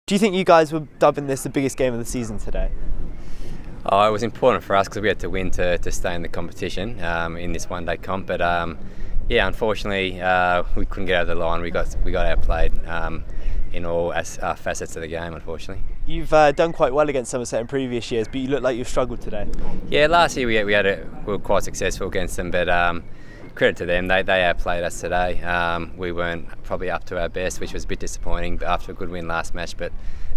Do you think you guys were dubbing this the biggest game of the season today? Oh, it was important for us because we had to win to stay in the competition in this one-day comp. But yeah, unfortunately, we couldn't get over the line. We got outplayed in all facets of the game, unfortunately. You've done quite well against Somerset in previous years, but you look like you've struggled today. Yeah, last year we were quite successful against them, but credit to them, they outplayed us today. We weren't probably up to our best, which was a bit disappointing after a good win last match, but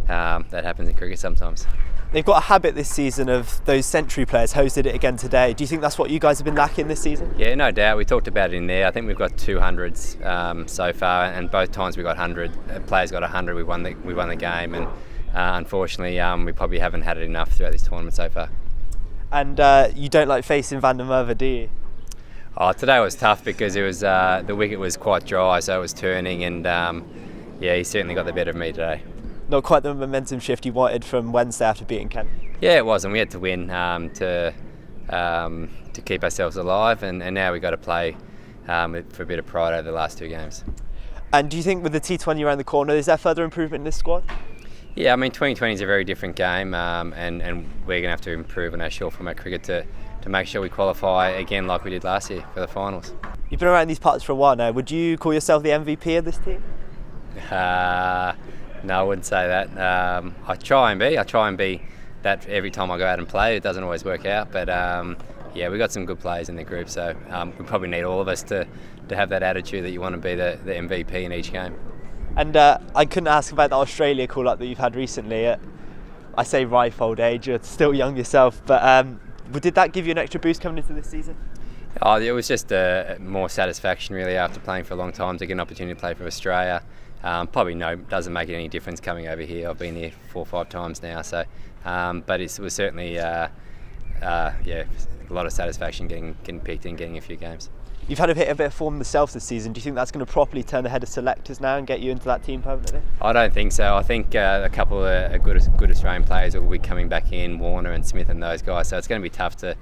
that happens in cricket sometimes. They've got a habit this season of those century players. Hose did it again today. Do you think that's what you guys have been lacking this season? Yeah, no doubt. We talked about it in there. I think we've got 200s so far, and both times we got 100. Players got 100. We won the game, and unfortunately, we probably haven't had it enough throughout this tournament so far. And you don't like facing Van der Merwe, do you? Oh, today was tough because it was the wicket was quite dry, so it was turning, and yeah, he certainly got the better of me today. Not quite the momentum shift you wanted from Wednesday after beating Kent. Yeah, it was, and we had to win to keep ourselves alive, and now we've got to play for a bit of pride over the last two games. And do you think with the T20 around the corner, is there further improvement in this squad? Yeah, I mean 2020 is a very different game, and we're going to have to improve on our short format cricket to make sure we qualify again like we did last year for the finals. You've been around these parts for a while now. Would you call yourself the MVP of this team? No, I wouldn't say that. I try and be that every time I go out and play. It doesn't always work out, but yeah, we've got some good players in the group, so we probably need all of us to have that attitude that you want to be the MVP in each game. And I couldn't ask about the Australia call-up that you've had recently. I say ripe old age, you're still young yourself, but did that give you an extra boost coming into this season? Oh, it was just more satisfaction really after playing for a long time to get an opportunity to play for Australia. Probably doesn't make any difference coming over here. I've been here 4 or 5 times now, so but it was certainly yeah, a lot of satisfaction getting picked and getting a few games. You've had a bit of form yourself this season. Do you think that's going to properly turn the head of selectors now and get you into that team permanently? I don't think so. I think a couple of good Australian players will be coming back in, Warner and Smith and those guys. So it's going to be tough to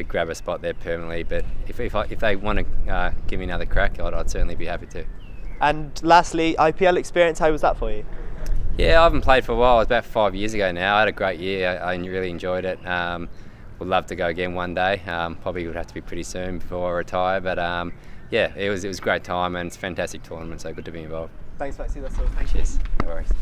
grab a spot there permanently. But if they want to give me another crack, I'd certainly be happy to. And lastly, IPL experience, how was that for you? Yeah, I haven't played for a while. It was about 5 years ago now. I had a great year. I really enjoyed it. Would love to go again one day. Probably would have to be pretty soon before I retire. But yeah, it was a great time and it's a fantastic tournament. So good to be involved. Thanks, Maxie. That's all. Cheers. No worries.